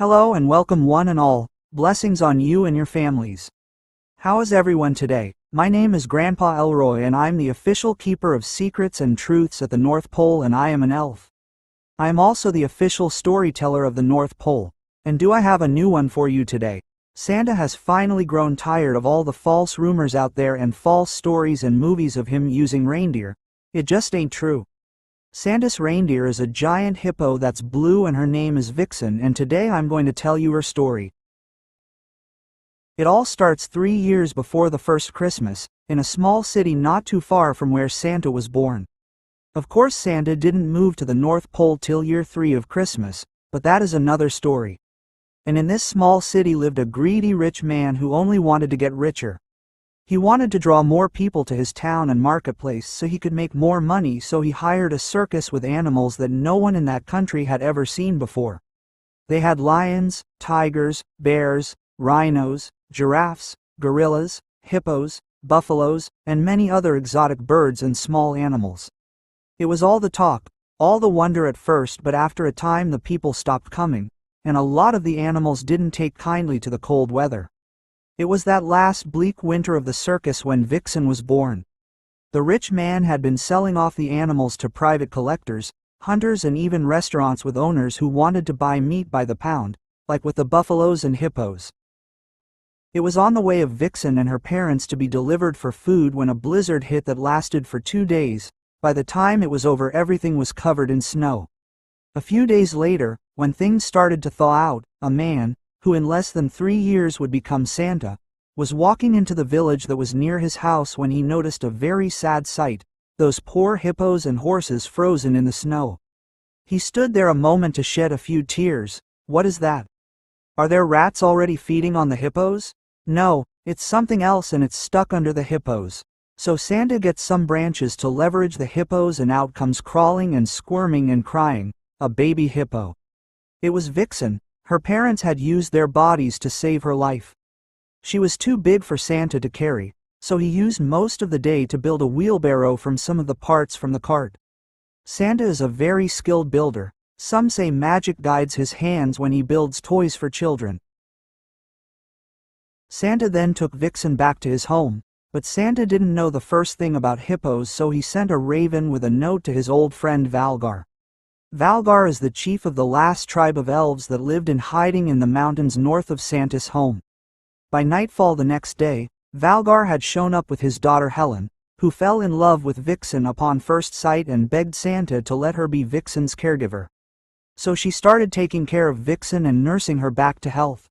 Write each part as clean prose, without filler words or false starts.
Hello and welcome one and all, blessings on you and your families. How is everyone today? My name is Grandpa Elroy and I'm the official keeper of secrets and truths at the North Pole, and I am an elf. I am also the official storyteller of the North Pole, and do I have a new one for you today. Santa has finally grown tired of all the false rumors out there and false stories and movies of him using reindeer. It just ain't true. Santa's reindeer is a giant hippo that's blue and her name is Vixen, and today I'm going to tell you her story. It all starts 3 years before the first Christmas, in a small city not too far from where Santa was born. Of course Santa didn't move to the North Pole till year 3 of Christmas, but that is another story. And in this small city lived a greedy rich man who only wanted to get richer. He wanted to draw more people to his town and marketplace so he could make more money, so he hired a circus with animals that no one in that country had ever seen before. They had lions, tigers, bears, rhinos, giraffes, gorillas, hippos, buffaloes, and many other exotic birds and small animals. It was all the talk, all the wonder at first, but after a time the people stopped coming, and a lot of the animals didn't take kindly to the cold weather. It was that last bleak winter of the circus when Vixen was born. The rich man had been selling off the animals to private collectors, hunters, and even restaurants with owners who wanted to buy meat by the pound, like with the buffaloes and hippos. It was on the way of Vixen and her parents to be delivered for food when a blizzard hit that lasted for 2 days. By the time it was over, everything was covered in snow. A few days later, when things started to thaw out, a man, who in less than 3 years would become Santa, was walking into the village that was near his house when he noticed a very sad sight: those poor hippos and horses frozen in the snow. He stood there a moment to shed a few tears. What is that? Are there rats already feeding on the hippos? No, it's something else, and it's stuck under the hippos. So Santa gets some branches to leverage the hippos, and out comes crawling and squirming and crying, a baby hippo. It was Vixen. Her parents had used their bodies to save her life. She was too big for Santa to carry, so he used most of the day to build a wheelbarrow from some of the parts from the cart. Santa is a very skilled builder. Some say magic guides his hands when he builds toys for children. Santa then took Vixen back to his home, but Santa didn't know the first thing about hippos, so he sent a raven with a note to his old friend Valgar. Valgar is the chief of the last tribe of elves that lived in hiding in the mountains north of Santa's home. By nightfall the next day, Valgar had shown up with his daughter Helen, who fell in love with Vixen upon first sight and begged Santa to let her be Vixen's caregiver. So she started taking care of Vixen and nursing her back to health.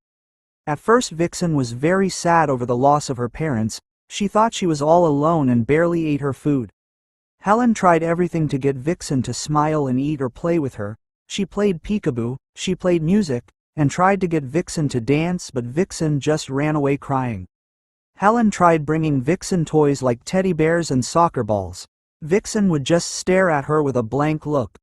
At first Vixen was very sad over the loss of her parents. She thought she was all alone and barely ate her food. Helen tried everything to get Vixen to smile and eat or play with her. She played peekaboo, she played music, and tried to get Vixen to dance, but Vixen just ran away crying. Helen tried bringing Vixen toys like teddy bears and soccer balls. Vixen would just stare at her with a blank look.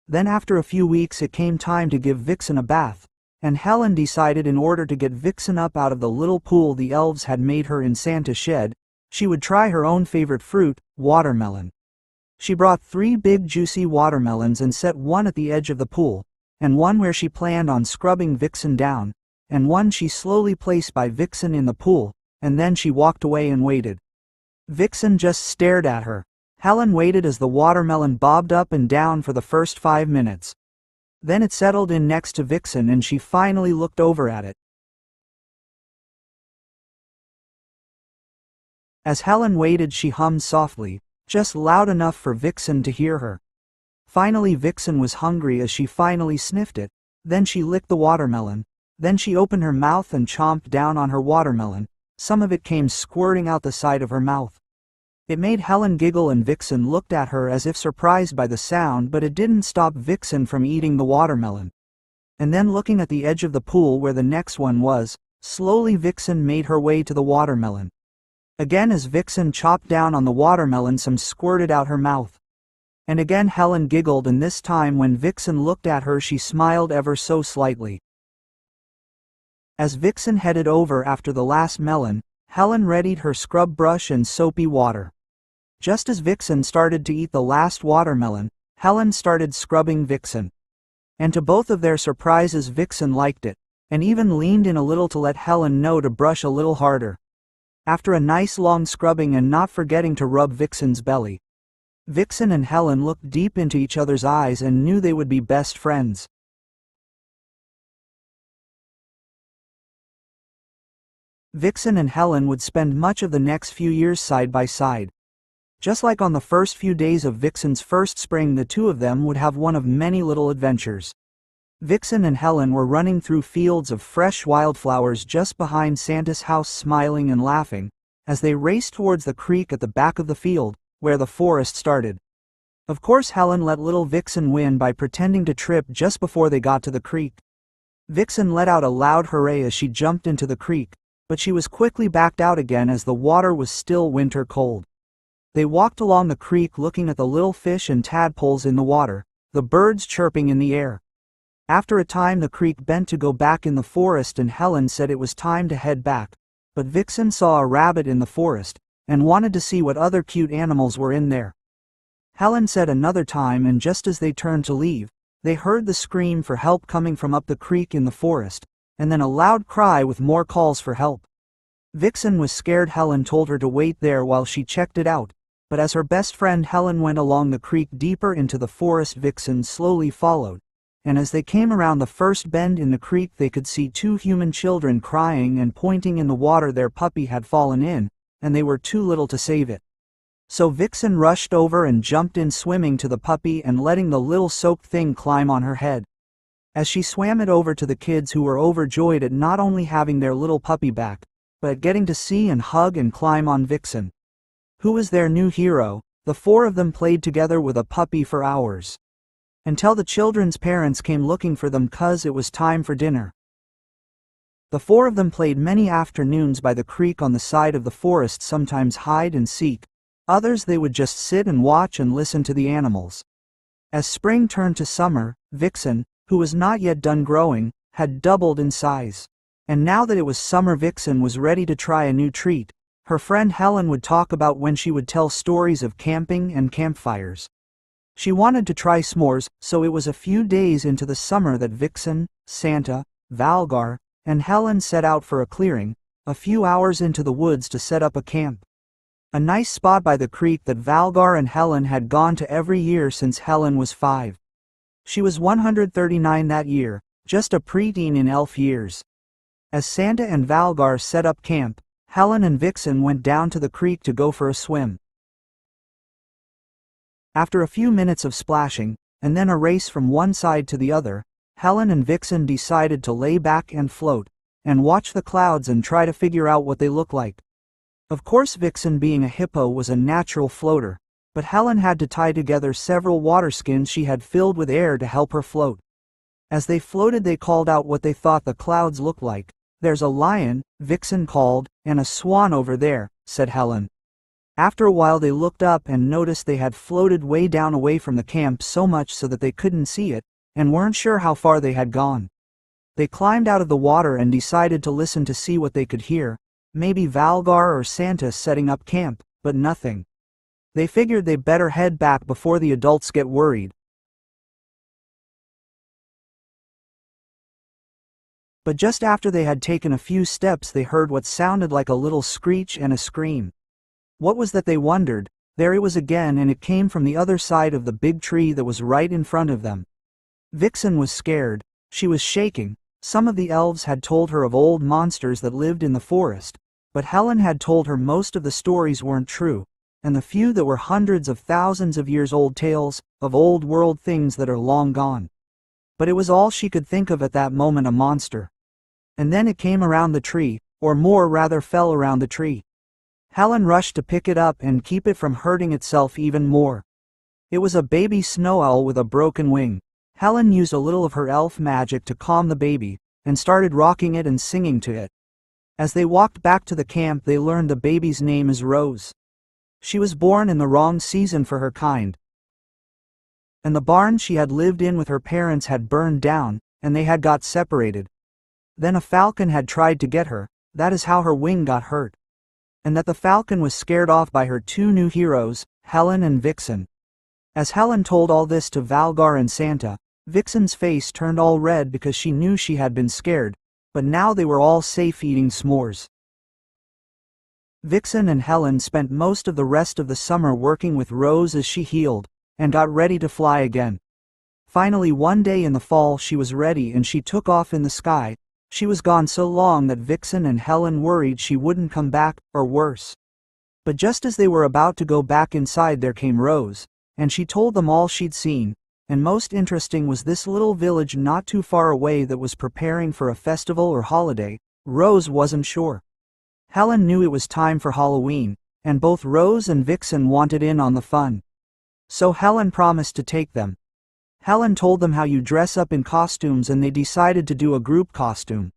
Then after a few weeks it came time to give Vixen a bath, and Helen decided in order to get Vixen up out of the little pool the elves had made her in Santa's shed, she would try her own favorite fruit, watermelon. She brought 3 big juicy watermelons and set one at the edge of the pool, and one where she planned on scrubbing Vixen down, and one she slowly placed by Vixen in the pool, and then she walked away and waited. Vixen just stared at her. Helen waited as the watermelon bobbed up and down for the first 5 minutes. Then it settled in next to Vixen and she finally looked over at it. As Helen waited she hummed softly, just loud enough for Vixen to hear her. Finally Vixen was hungry as she finally sniffed it. Then she licked the watermelon. Then she opened her mouth and chomped down on her watermelon. Some of it came squirting out the side of her mouth. It made Helen giggle and Vixen looked at her as if surprised by the sound, but it didn't stop Vixen from eating the watermelon. And then looking at the edge of the pool where the next one was, slowly Vixen made her way to the watermelon. Again as Vixen chopped down on the watermelon some squirted out her mouth. And again Helen giggled, and this time when Vixen looked at her she smiled ever so slightly. As Vixen headed over after the last melon, Helen readied her scrub brush and soapy water. Just as Vixen started to eat the last watermelon, Helen started scrubbing Vixen. And to both of their surprises, Vixen liked it, and even leaned in a little to let Helen know to brush a little harder. After a nice long scrubbing and not forgetting to rub Vixen's belly, Vixen and Helen looked deep into each other's eyes and knew they would be best friends. Vixen and Helen would spend much of the next few years side by side. Just like on the first few days of Vixen's first spring, the two of them would have one of many little adventures. Vixen and Helen were running through fields of fresh wildflowers just behind Santa's house, smiling and laughing, as they raced towards the creek at the back of the field, where the forest started. Of course, Helen let little Vixen win by pretending to trip just before they got to the creek. Vixen let out a loud hooray as she jumped into the creek, but she was quickly backed out again as the water was still winter cold. They walked along the creek looking at the little fish and tadpoles in the water, the birds chirping in the air. After a time, the creek bent to go back in the forest and Helen said it was time to head back, but Vixen saw a rabbit in the forest and wanted to see what other cute animals were in there. Helen said another time, and just as they turned to leave, they heard the scream for help coming from up the creek in the forest, and then a loud cry with more calls for help. Vixen was scared. Helen told her to wait there while she checked it out, but as her best friend Helen went along the creek deeper into the forest, Vixen slowly followed, and as they came around the first bend in the creek, they could see two human children crying and pointing in the water. Their puppy had fallen in, and they were too little to save it. So Vixen rushed over and jumped in, swimming to the puppy and letting the little soaked thing climb on her head. As she swam it over to the kids, who were overjoyed at not only having their little puppy back, but at getting to see and hug and climb on Vixen, who was their new hero. The four of them played together with a puppy for hours, until the children's parents came looking for them 'cause it was time for dinner. The four of them played many afternoons by the creek on the side of the forest, sometimes hide and seek, others they would just sit and watch and listen to the animals. As spring turned to summer, Vixen, who was not yet done growing, had doubled in size. And now that it was summer, Vixen was ready to try a new treat. Her friend Helen would talk about when she would tell stories of camping and campfires. She wanted to try s'mores, so it was a few days into the summer that Vixen, Santa, Valgar, and Helen set out for a clearing, a few hours into the woods, to set up a camp. A nice spot by the creek that Valgar and Helen had gone to every year since Helen was 5. She was 139 that year, just a preteen in elf years. As Santa and Valgar set up camp, Helen and Vixen went down to the creek to go for a swim. After a few minutes of splashing, and then a race from one side to the other, Helen and Vixen decided to lay back and float, and watch the clouds and try to figure out what they look like. Of course, Vixen, being a hippo, was a natural floater, but Helen had to tie together several water skins she had filled with air to help her float. As they floated, they called out what they thought the clouds looked like. "There's a lion," Vixen called, "and a swan over there," said Helen. After a while, they looked up and noticed they had floated way down away from the camp, so much so that they couldn't see it, and weren't sure how far they had gone. They climbed out of the water and decided to listen to see what they could hear. Maybe Valgar or Santa setting up camp, but nothing. They figured they better head back before the adults get worried. But just after they had taken a few steps, they heard what sounded like a little screech and a scream. What was that, they wondered? There it was again, and it came from the other side of the big tree that was right in front of them. Vixen was scared. She was shaking. Some of the elves had told her of old monsters that lived in the forest, but Helen had told her most of the stories weren't true, and the few that were hundreds of thousands of years old, tales of old world things that are long gone. But it was all she could think of at that moment, a monster. And then it came around the tree, or more rather fell around the tree. Helen rushed to pick it up and keep it from hurting itself even more. It was a baby snow owl with a broken wing. Helen used a little of her elf magic to calm the baby, and started rocking it and singing to it. As they walked back to the camp, they learned the baby's name is Rose. She was born in the wrong season for her kind, and the barn she had lived in with her parents had burned down, and they had got separated. Then a falcon had tried to get her. That is how her wing got hurt. And that the falcon was scared off by her two new heroes, Helen and Vixen. As Helen told all this to Valgar and Santa, Vixen's face turned all red because she knew she had been scared, but now they were all safe eating s'mores. Vixen and Helen spent most of the rest of the summer working with Rose as she healed, and got ready to fly again. Finally one day in the fall she was ready and she took off in the sky. She was gone so long that Vixen and Helen worried she wouldn't come back, or worse. But just as they were about to go back inside there came Rose, and she told them all she'd seen, and most interesting was this little village not too far away that was preparing for a festival or holiday. Rose wasn't sure. Helen knew it was time for Halloween, and both Rose and Vixen wanted in on the fun. So Helen promised to take them. Helen told them how you dress up in costumes and they decided to do a group costume.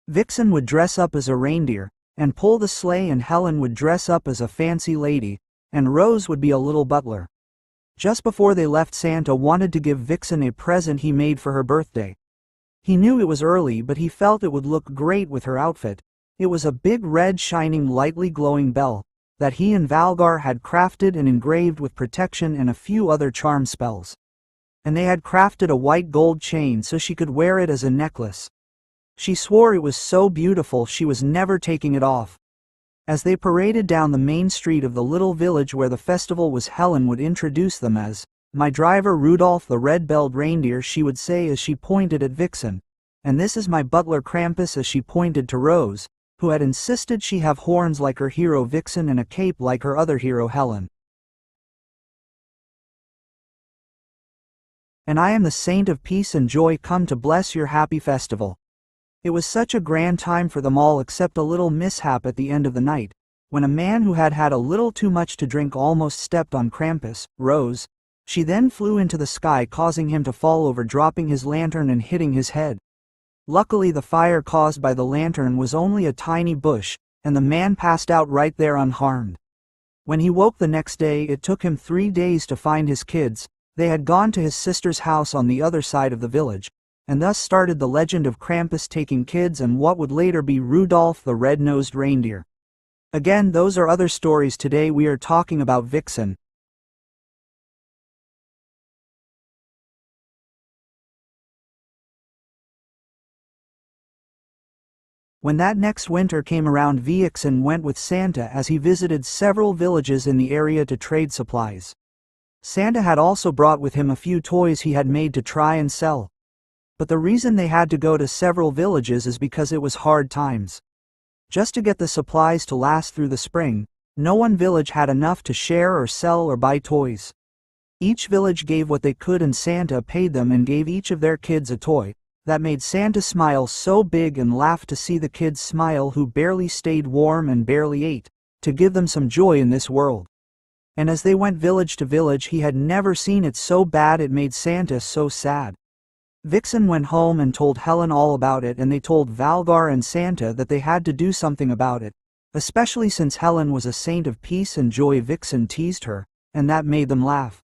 Vixen would dress up as a reindeer, and pull the sleigh, and Helen would dress up as a fancy lady, and Rose would be a little butler. Just before they left, Santa wanted to give Vixen a present he made for her birthday. He knew it was early, but he felt it would look great with her outfit. It was a big red shining lightly glowing bell, that he and Valgar had crafted and engraved with protection and a few other charm spells. And they had crafted a white gold chain so she could wear it as a necklace. She swore it was so beautiful she was never taking it off. As they paraded down the main street of the little village where the festival was, Helen would introduce them as, "My driver Rudolph the red-belled reindeer," she would say as she pointed at Vixen. "And this is my butler Krampus," as she pointed to Rose, who had insisted she have horns like her hero Vixen and a cape like her other hero Helen. "And I am the saint of peace and joy, come to bless your happy festival." It was such a grand time for them all, except a little mishap at the end of the night, when a man who had had a little too much to drink almost stepped on Krampus, Rose. She then flew into the sky, causing him to fall over, dropping his lantern and hitting his head. Luckily the fire caused by the lantern was only a tiny bush, and the man passed out right there unharmed. When he woke the next day, it took him 3 days to find his kids. They had gone to his sister's house on the other side of the village, and thus started the legend of Krampus taking kids and what would later be Rudolph the red-nosed reindeer. Again, those are other stories. Today we are talking about Vixen. When that next winter came around, Vixen went with Santa as he visited several villages in the area to trade supplies. Santa had also brought with him a few toys he had made to try and sell. But the reason they had to go to several villages is because it was hard times. Just to get the supplies to last through the spring, no one village had enough to share or sell or buy toys. Each village gave what they could, and Santa paid them and gave each of their kids a toy. That made Santa smile so big and laugh to see the kids smile who barely stayed warm and barely ate, to give them some joy in this world. And as they went village to village, he had never seen it so bad, it made Santa so sad. Vixen went home and told Helen all about it, and they told Valgar and Santa that they had to do something about it, especially since Helen was a saint of peace and joy. Vixen teased her, and that made them laugh.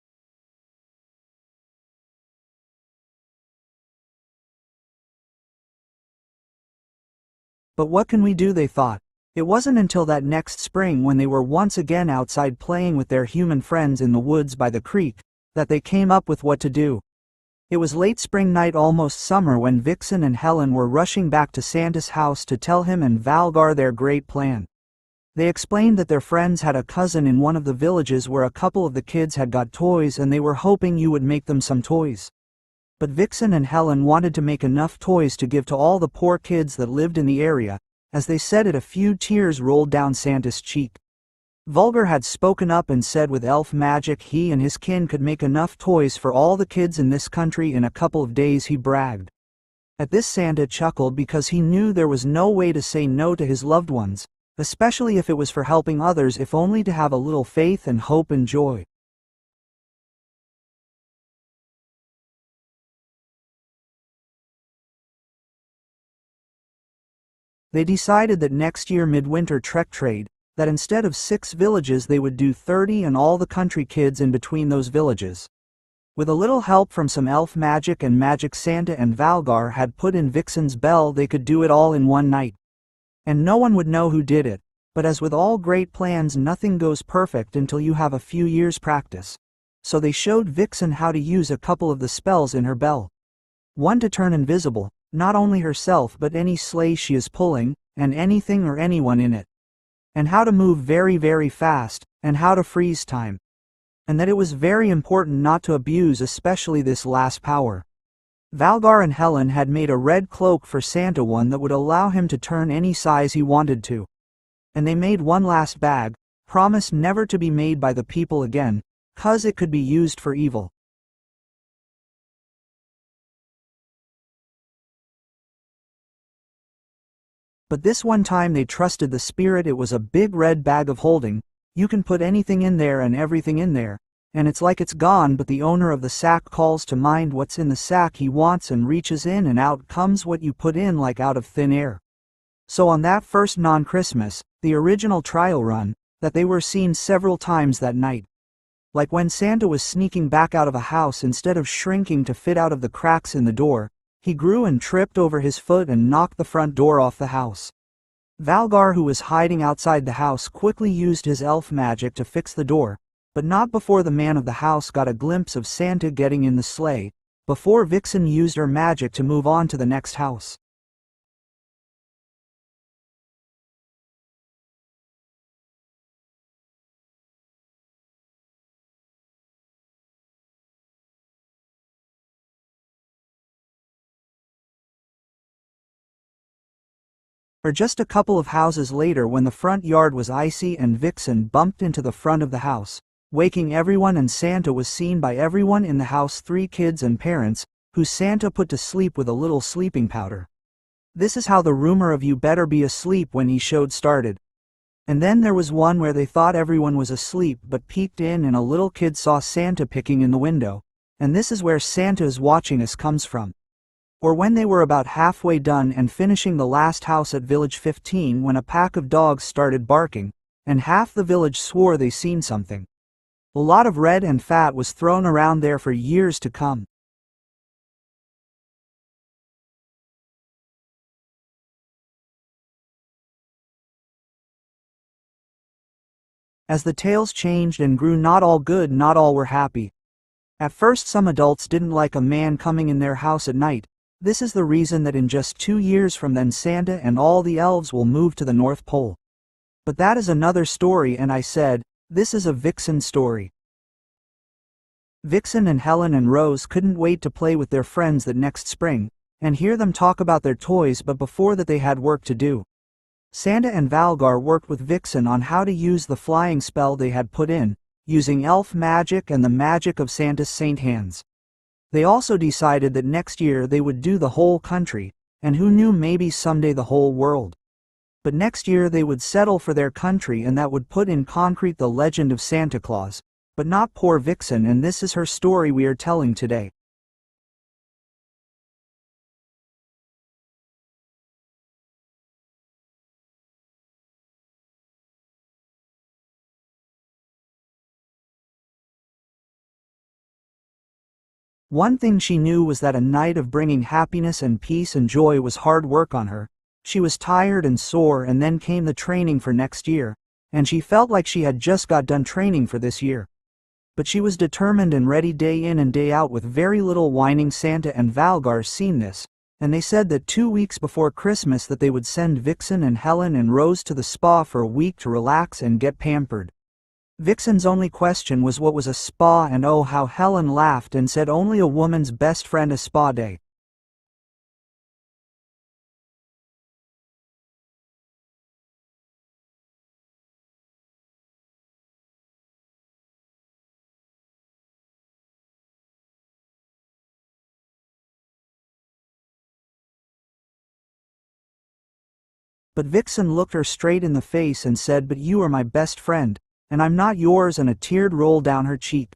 But what can we do, they thought. It wasn't until that next spring, when they were once again outside playing with their human friends in the woods by the creek, that they came up with what to do. It was late spring night, almost summer, when Vixen and Helen were rushing back to Santa's house to tell him and Valgar their great plan. They explained that their friends had a cousin in one of the villages where a couple of the kids had got toys, and they were hoping you would make them some toys. But Vixen and Helen wanted to make enough toys to give to all the poor kids that lived in the area. As they said it, a few tears rolled down Santa's cheek. Vulgar had spoken up and said with elf magic he and his kin could make enough toys for all the kids in this country in a couple of days, he bragged. At this Santa chuckled because he knew there was no way to say no to his loved ones, especially if it was for helping others, if only to have a little faith and hope and joy. They decided that next year, midwinter trek trade, that instead of 6 villages they would do 30, and all the country kids in between those villages. With a little help from some elf magic and magic Santa and Valgar had put in Vixen's bell, they could do it all in one night. And no one would know who did it, But as with all great plans, nothing goes perfect until you have a few years' practice. So they showed Vixen how to use a couple of the spells in her bell. One to turn invisible, not only herself but any sleigh she is pulling, and anything or anyone in it. And how to move very, very fast, and how to freeze time. And that it was very important not to abuse especially this last power. Valgar and Helen had made a red cloak for Santa, one that would allow him to turn any size he wanted to. And they made one last bag, promised never to be made by the people again, 'cause it could be used for evil. But this one time they trusted the spirit. It was a big red bag of holding. You can put anything in there and everything in there, and it's like it's gone, but the owner of the sack calls to mind what's in the sack he wants and reaches in, and out comes what you put in like out of thin air. So on that first non-Christmas, the original trial run, that they were seen several times that night. Like when Santa was sneaking back out of a house, instead of shrinking to fit out of the cracks in the door, he grew and tripped over his foot and knocked the front door off the house. Valgar, who was hiding outside the house, quickly used his elf magic to fix the door, but not before the man of the house got a glimpse of Santa getting in the sleigh, before Vixen used her magic to move on to the next house. Or just a couple of houses later, when the front yard was icy and Vixen bumped into the front of the house, waking everyone, and Santa was seen by everyone in the house, 3 kids and parents, who Santa put to sleep with a little sleeping powder. This is how the rumor of "you better be asleep when he showed" started. And then there was one where they thought everyone was asleep but peeked in, and a little kid saw Santa picking in the window, and this is where "Santa's watching us" comes from. Or when they were about halfway done and finishing the last house at Village 15, when a pack of dogs started barking, and half the village swore they seen something. A lot of red and fat was thrown around there for years to come. As the tales changed and grew, not all good, not all were happy. At first some adults didn't like a man coming in their house at night. This is the reason that in just 2 years from then Santa and all the elves will move to the North Pole. But that is another story, and I said, this is a Vixen story. Vixen and Helen and Rose couldn't wait to play with their friends that next spring, and hear them talk about their toys, but before that they had work to do. Santa and Valgar worked with Vixen on how to use the flying spell they had put in, using elf magic and the magic of Santa's saint hands. They also decided that next year they would do the whole country, and who knew, maybe someday the whole world. But next year they would settle for their country, and that would put in concrete the legend of Santa Claus, but not poor Vixen, and this is her story we are telling today. One thing she knew was that a night of bringing happiness and peace and joy was hard work on her. She was tired and sore, and then came the training for next year, and she felt like she had just got done training for this year. But she was determined and ready day in and day out with very little whining. Santa and Valgar seen this, and they said that 2 weeks before Christmas that they would send Vixen and Helen and Rose to the spa for a week to relax and get pampered. Vixen's only question was what was a spa, and oh how Helen laughed and said only a woman's best friend a spa day. But Vixen looked her straight in the face and said, but you are my best friend, and I'm not yours, and a tear rolled down her cheek.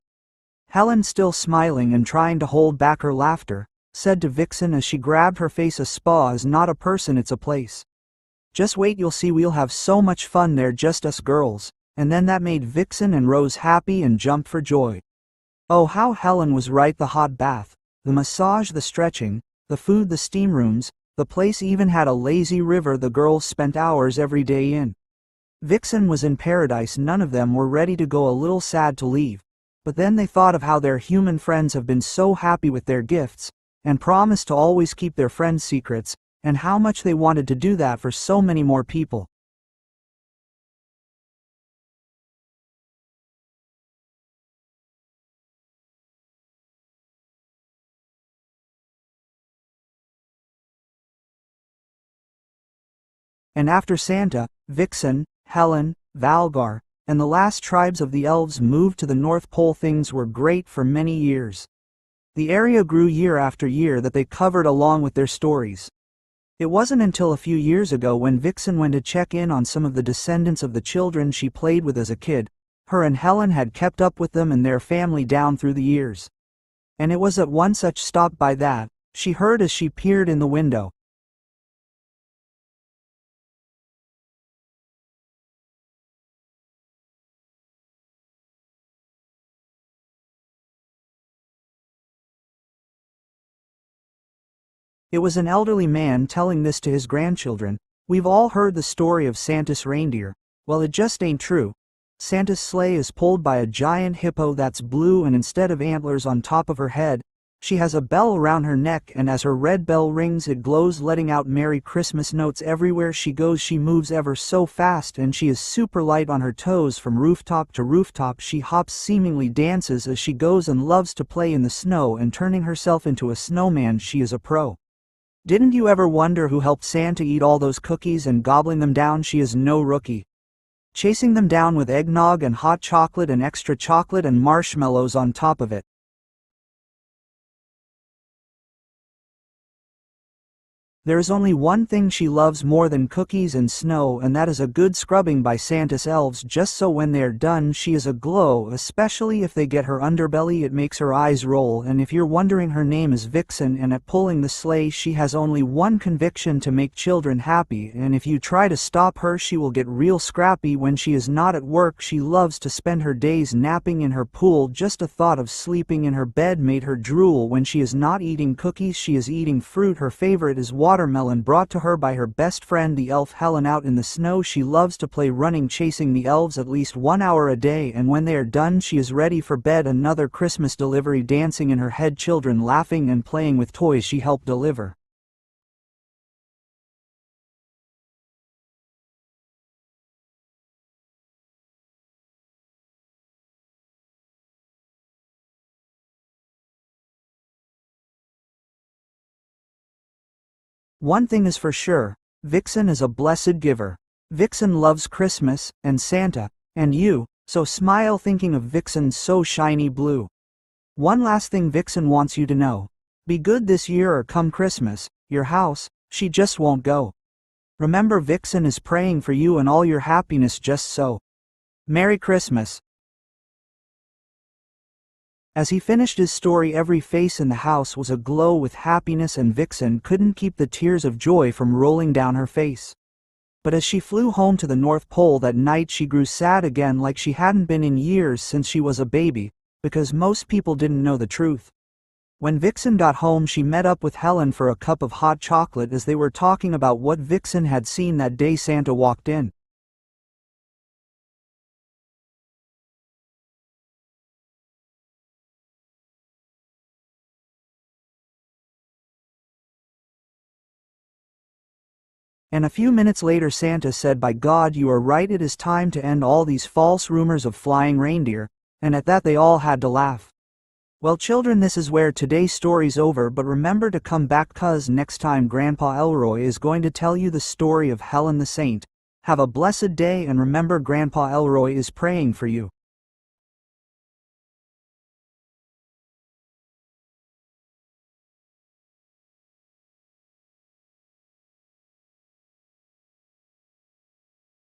Helen, still smiling and trying to hold back her laughter, said to Vixen as she grabbed her face, a spa is not a person, it's a place. Just wait, you'll see, we'll have so much fun there, just us girls. And then that made Vixen and Rose happy and jumped for joy. Oh how Helen was right, the hot bath, the massage, the stretching, the food, the steam rooms, the place even had a lazy river the girls spent hours every day in. Vixen was in paradise. None of them were ready to go, a little sad to leave. But then they thought of how their human friends have been so happy with their gifts, and promised to always keep their friends' secrets, and how much they wanted to do that for so many more people. And after Santa, Vixen, Helen, Valgar, and the last tribes of the elves moved to the North Pole, things were great for many years. The area grew year after year that they covered along with their stories. It wasn't until a few years ago when Vixen went to check in on some of the descendants of the children she played with as a kid. Her and Helen had kept up with them and their family down through the years. And it was at one such stop by that she heard as she peered in the window. It was an elderly man telling this to his grandchildren. We've all heard the story of Santa's reindeer. Well, it just ain't true. Santa's sleigh is pulled by a giant hippo that's blue, and instead of antlers on top of her head, she has a bell around her neck, and as her red bell rings it glows, letting out Merry Christmas notes everywhere she goes. She moves ever so fast and she is super light on her toes. From rooftop to rooftop she hops, seemingly dances as she goes, and loves to play in the snow and turning herself into a snowman. She is a pro. Didn't you ever wonder who helped Santa eat all those cookies and gobbling them down? She is no rookie. Chasing them down with eggnog and hot chocolate and extra chocolate and marshmallows on top of it. There is only one thing she loves more than cookies and snow, and that is a good scrubbing by Santa's elves, just so when they are done she is aglow, especially if they get her underbelly. It makes her eyes roll. And if you're wondering, her name is Vixen, and at pulling the sleigh she has only one conviction: to make children happy, and if you try to stop her she will get real scrappy. When she is not at work she loves to spend her days napping in her pool. Just a thought of sleeping in her bed made her drool. When she is not eating cookies she is eating fruit. Her favorite is watermelon, brought to her by her best friend the elf Helen. Out in the snow she loves to play running, chasing the elves at least 1 hour a day, and when they are done she is ready for bed. Another Christmas delivery, dancing in her head, children laughing and playing with toys she helped deliver. One thing is for sure, Vixen is a blessed giver. Vixen loves Christmas, and Santa, and you, so smile thinking of Vixen so shiny blue. One last thing Vixen wants you to know. Be good this year, or come Christmas, your house, she just won't go. Remember, Vixen is praying for you and all your happiness, just so. Merry Christmas. As he finished his story, every face in the house was aglow with happiness, and Vixen couldn't keep the tears of joy from rolling down her face. But as she flew home to the North Pole that night she grew sad again, like she hadn't been in years since she was a baby, because most people didn't know the truth. When Vixen got home she met up with Helen for a cup of hot chocolate as they were talking about what Vixen had seen that day Santa walked in. And a few minutes later Santa said, "By God, you are right, it is time to end all these false rumors of flying reindeer," and at that they all had to laugh. Well children, this is where today's story's over, but remember to come back, cause next time Grandpa Elroy is going to tell you the story of Helen the Saint. Have a blessed day, and remember, Grandpa Elroy is praying for you.